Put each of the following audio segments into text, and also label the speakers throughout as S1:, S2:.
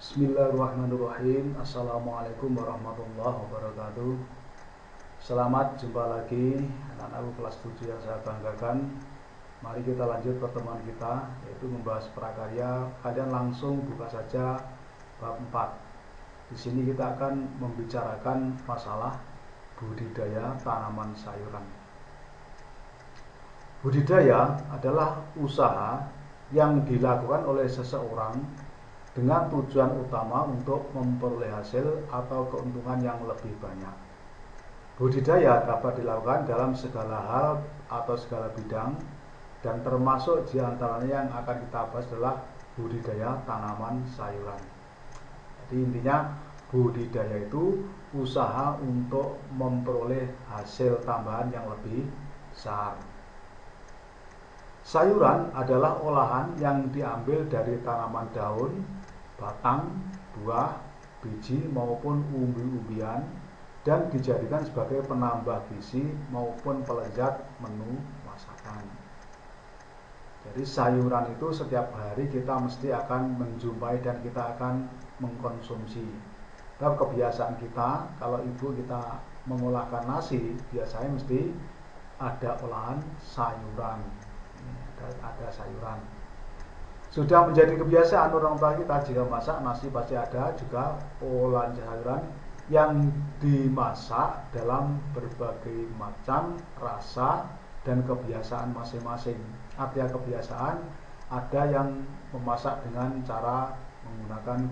S1: Bismillahirrahmanirrahim. Assalamualaikum warahmatullahi wabarakatuh. Selamat jumpa lagi anak-anakku kelas 7 yang saya banggakan. Mari kita lanjut pertemuan kita, yaitu membahas prakarya. Kalian langsung buka saja bab 4. Di sini kita akan membicarakan masalah budidaya tanaman sayuran. Budidaya adalah usaha yang dilakukan oleh seseorang dengan tujuan utama untuk memperoleh hasil atau keuntungan yang lebih banyak. Budidaya dapat dilakukan dalam segala hal atau segala bidang, dan termasuk di antaranya yang akan kita bahas adalah budidaya tanaman sayuran. Jadi intinya budidaya itu usaha untuk memperoleh hasil tambahan yang lebih besar. Sayuran adalah olahan yang diambil dari tanaman daun, batang, buah, biji maupun umbi-umbian, dan dijadikan sebagai penambah gizi maupun pelezat menu masakan. Jadi sayuran itu setiap hari kita mesti akan menjumpai dan kita akan mengkonsumsi. Dalam kebiasaan kita, kalau ibu kita mengolahkan nasi, biasanya mesti ada olahan sayuran. Ada sayuran. Sudah menjadi kebiasaan orang tua kita, jika masak nasi pasti ada juga olahan sayuran yang dimasak dalam berbagai macam rasa dan kebiasaan masing-masing. Artinya kebiasaan, ada yang memasak dengan cara menggunakan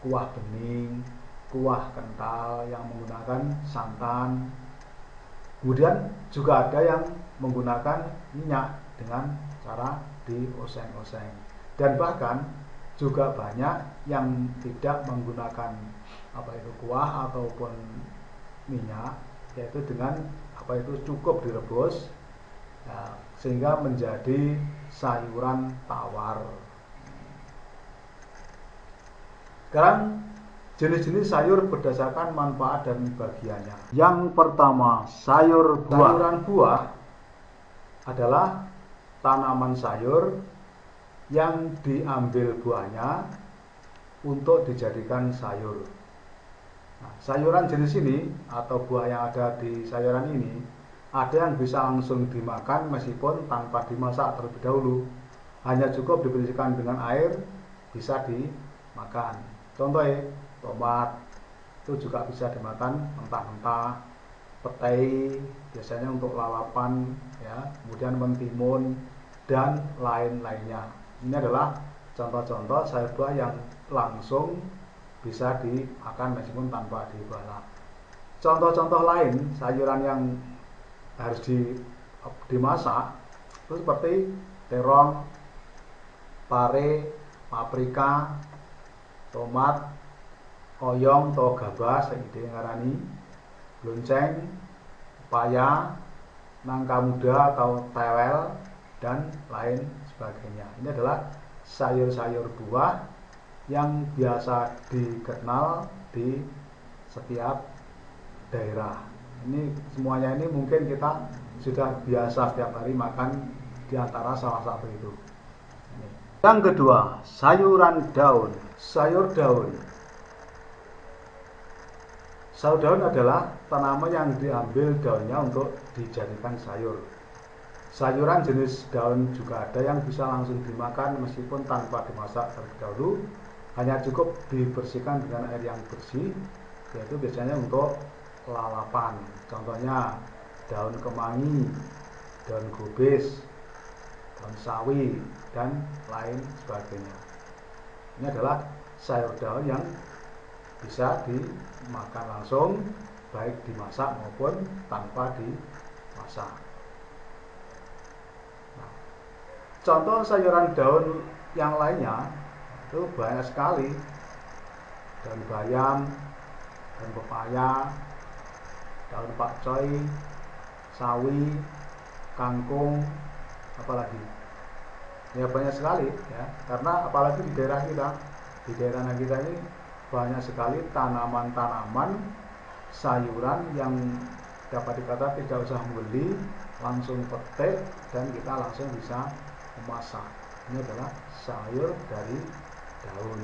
S1: kuah bening, kuah kental yang menggunakan santan. Kemudian juga ada yang menggunakan minyak dengan cara dioseng-oseng, dan bahkan juga banyak yang tidak menggunakan kuah ataupun minyak, yaitu dengan cukup direbus ya, sehingga menjadi sayuran tawar. Sekarang jenis-jenis sayur berdasarkan manfaat dan bagiannya. Yang pertama, sayur buah. Sayuran buah adalah tanaman sayur yang diambil buahnya untuk dijadikan sayur. Nah, sayuran jenis ini atau buah yang ada di sayuran ini, ada yang bisa langsung dimakan meskipun tanpa dimasak terlebih dahulu. Hanya cukup dibersihkan dengan air, bisa dimakan. Contohnya tomat itu juga bisa dimakan mentah-mentah. Petai biasanya untuk lalapan ya, kemudian mentimun dan lain-lainnya. Ini adalah contoh-contoh sayur buah yang langsung bisa dimakan meskipun tanpa diolah. Contoh-contoh lain sayuran yang harus dimasak itu seperti terong, pare, paprika, tomat, oyong atau gabas yang ngarani, lonceng, pepaya, nangka muda atau tewel, dan lain sebagainya. Ini adalah sayur-sayur buah yang biasa dikenal di setiap daerah. Ini semuanya ini mungkin kita sudah biasa setiap hari makan, di antara salah satu itu. Yang kedua, sayuran daun. Sayur daun. Sayur daun adalah tanaman yang diambil daunnya untuk dijadikan sayur. Sayuran jenis daun juga ada yang bisa langsung dimakan meskipun tanpa dimasak terlebih dahulu. Hanya cukup dibersihkan dengan air yang bersih, yaitu biasanya untuk lalapan. Contohnya daun kemangi, daun gobis, daun sawi, dan lain sebagainya. Ini adalah sayur daun yang bisa dimakan langsung, baik dimasak maupun tanpa dimasak. Nah, contoh sayuran daun yang lainnya itu banyak sekali. Daun bayam, daun pepaya, daun pakcoy, sawi, kangkung, apalagi ya banyak sekali ya, karena apalagi di daerah kita ini banyak sekali tanaman-tanaman sayuran yang dapat dikatakan tidak usah membeli, langsung petik dan kita langsung bisa memasak. Ini adalah sayur dari daun.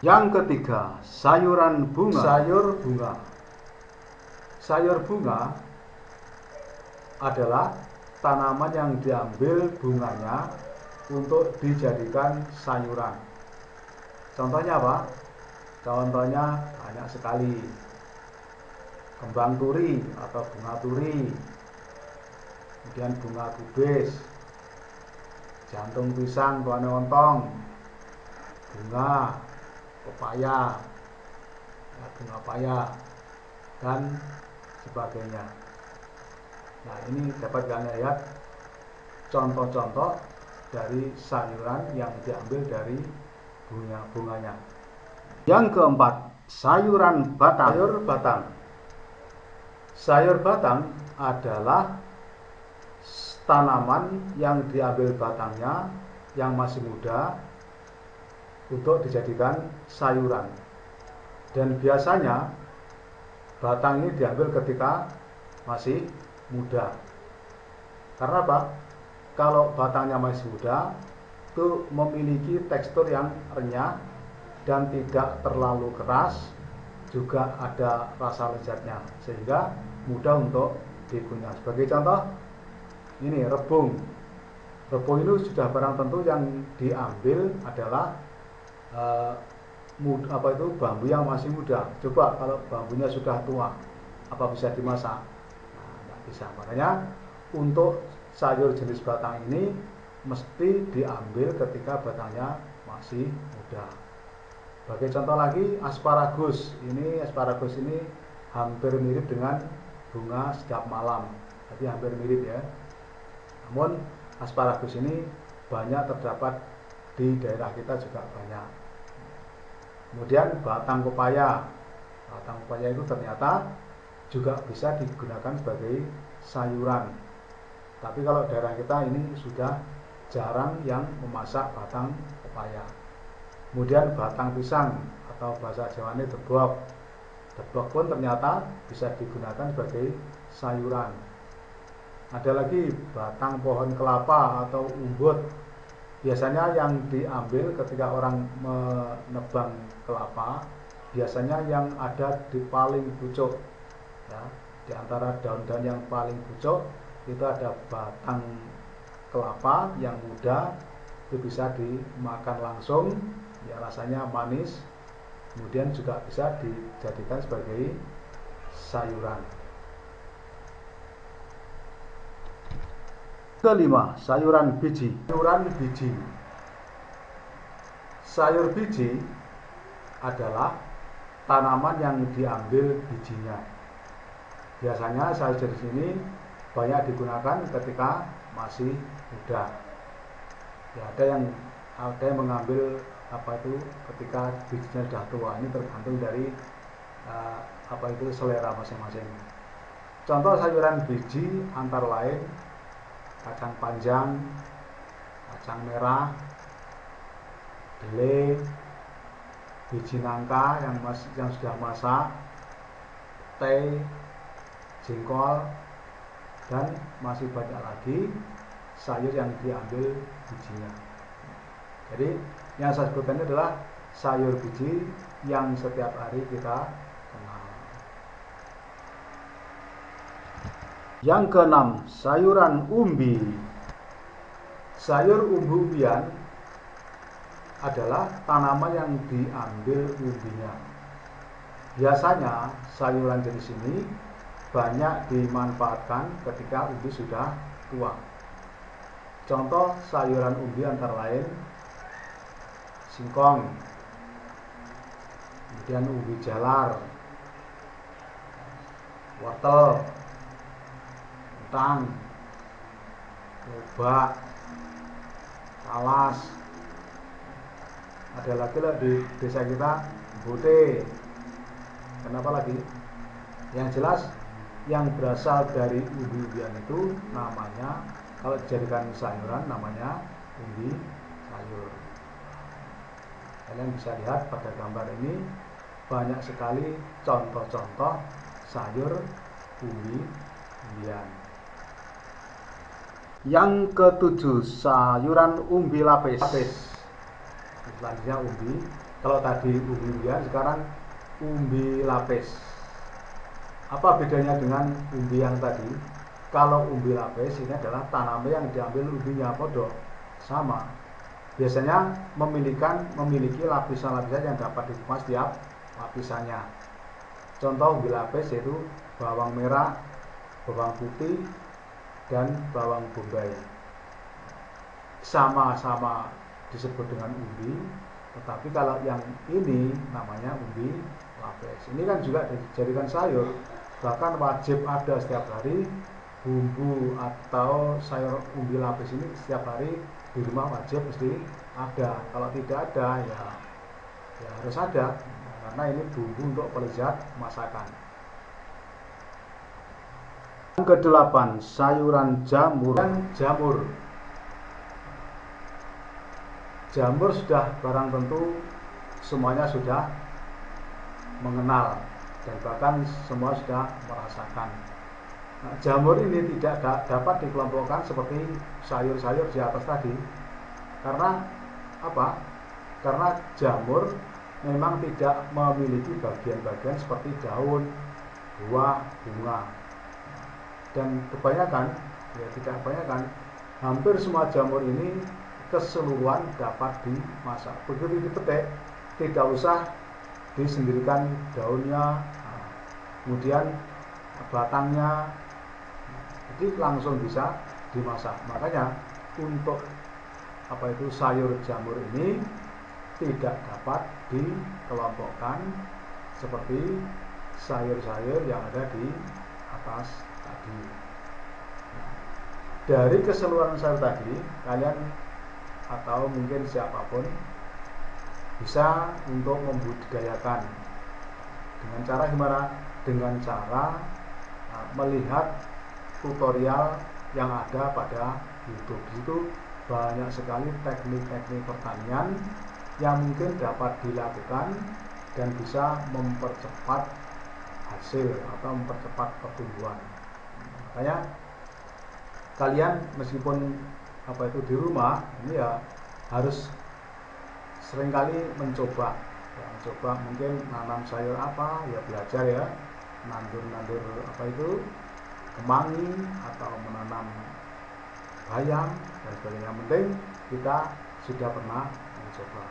S1: Yang ketiga, sayuran bunga. Sayur bunga. Sayur bunga adalah tanaman yang diambil bunganya untuk dijadikan sayuran. Contohnya apa? Contohnya banyak sekali. Kembang turi atau bunga turi, kemudian bunga kubis, jantung pisang tuane ontong, bunga pepaya, bunga paya, dan sebagainya. Nah, ini dapat kalian lihat contoh-contoh dari sayuran yang diambil dari bunganya. Yang keempat, sayuran batang. Sayur batang. Sayur batang adalah tanaman yang diambil batangnya yang masih muda untuk dijadikan sayuran. Dan biasanya batang ini diambil ketika masih muda. Karena apa? Kalau batangnya masih muda, itu memiliki tekstur yang renyah dan tidak terlalu keras, juga ada rasa lezatnya, sehingga mudah untuk dikunyah. Sebagai contoh, ini rebung. Rebung itu sudah barang tentu yang diambil adalah bambu yang masih muda. Coba kalau bambunya sudah tua, apa bisa dimasak? Nah, tidak bisa. Makanya untuk sayur jenis batang ini mesti diambil ketika batangnya masih muda. Sebagai contoh lagi, asparagus. Asparagus ini hampir mirip dengan bunga sedap malam. Jadi hampir mirip ya. Namun asparagus ini banyak terdapat di daerah kita juga banyak. Kemudian batang pepaya. Batang pepaya itu ternyata juga bisa digunakan sebagai sayuran. Tapi kalau daerah kita ini sudah jarang yang memasak batang pepaya. Kemudian batang pisang atau bahasa Jawanya debok. Debok pun ternyata bisa digunakan sebagai sayuran. Ada lagi batang pohon kelapa atau umbut. Biasanya yang diambil ketika orang menebang kelapa, biasanya yang ada di paling pucuk, ya, di antara daun-daun yang paling pucuk itu ada batang kelapa yang muda, itu bisa dimakan langsung, ya, rasanya manis, kemudian juga bisa dijadikan sebagai sayuran. Kelima, sayuran biji. Sayuran biji. Sayur biji adalah tanaman yang diambil bijinya. Biasanya sayur jenis ini banyak digunakan ketika masih muda. Ya, ada yang mengambil ketika bijinya sudah tua. Ini tergantung dari selera masing-masing. Contoh sayuran biji antara lain kacang panjang, kacang merah, dele, biji nangka yang sudah masak, teh, jengkol, dan masih banyak lagi sayur yang diambil bijinya. Jadi yang saya sebutkan ini adalah sayur biji yang setiap hari kita kenal. Yang keenam, sayuran umbi. Sayur umbi-umbian adalah tanaman yang diambil umbinya. Biasanya sayuran jenis ini banyak dimanfaatkan ketika umbi sudah tua. Contoh sayuran umbi antara lain singkong, kemudian umbi jalar, wortel, kentang, lobak, talas. Ada lagi lah di desa kita bote. Kenapa lagi? Yang jelas yang berasal dari umbi-umbian itu namanya, kalau dijadikan sayuran namanya umbi sayur. Kalian bisa lihat pada gambar ini banyak sekali contoh-contoh sayur umbi-umbian. Yang ketujuh, sayuran umbi lapis. Selanjutnya umbi Kalau tadi umbi-umbian, sekarang umbi lapis. Apa bedanya dengan umbi yang tadi? Kalau umbi lapis ini adalah tanaman yang diambil umbinya podo sama. Biasanya memiliki lapisan-lapisan yang dapat dikemas setiap lapisannya. Contoh umbi lapis yaitu bawang merah, bawang putih, dan bawang bombay. Sama-sama disebut dengan umbi, tetapi kalau yang ini namanya umbi lapis. Ini kan juga dijadikan sayur, bahkan wajib ada setiap hari bumbu atau sayur umbi lapis ini setiap hari di rumah wajib mesti ada. Kalau tidak ada ya harus ada, karena ini bumbu untuk pelezat masakan. Yang kedelapan, sayuran jamur. Jamur sudah barang tentu semuanya sudah mengenal dan bahkan semua sudah merasakan. Nah, jamur ini tidak dapat dikelompokkan seperti sayur-sayur di atas tadi. Karena apa? Karena jamur memang tidak memiliki bagian-bagian seperti daun, buah, bunga. Dan kebanyakan, hampir semua jamur ini keseluruhan dapat dimasak. Begitu dipetik, tidak usah disendirikan daunnya, kemudian batangnya, jadi langsung bisa dimasak. Makanya untuk sayur jamur ini tidak dapat dikelompokkan seperti sayur-sayur yang ada di atas tadi. Dari keseluruhan sayur tadi, kalian atau mungkin siapapun bisa untuk membudidayakan. Dengan cara gimana? Dengan cara melihat tutorial yang ada pada YouTube. Di situ banyak sekali teknik-teknik pertanian yang mungkin dapat dilakukan dan bisa mempercepat hasil atau mempercepat pertumbuhan. Makanya kalian meskipun di rumah ini ya harus seringkali mencoba mungkin nanam sayur apa ya, belajar ya, nandur kemangi atau menanam bayam dan sebagainya. Yang penting kita sudah pernah mencoba.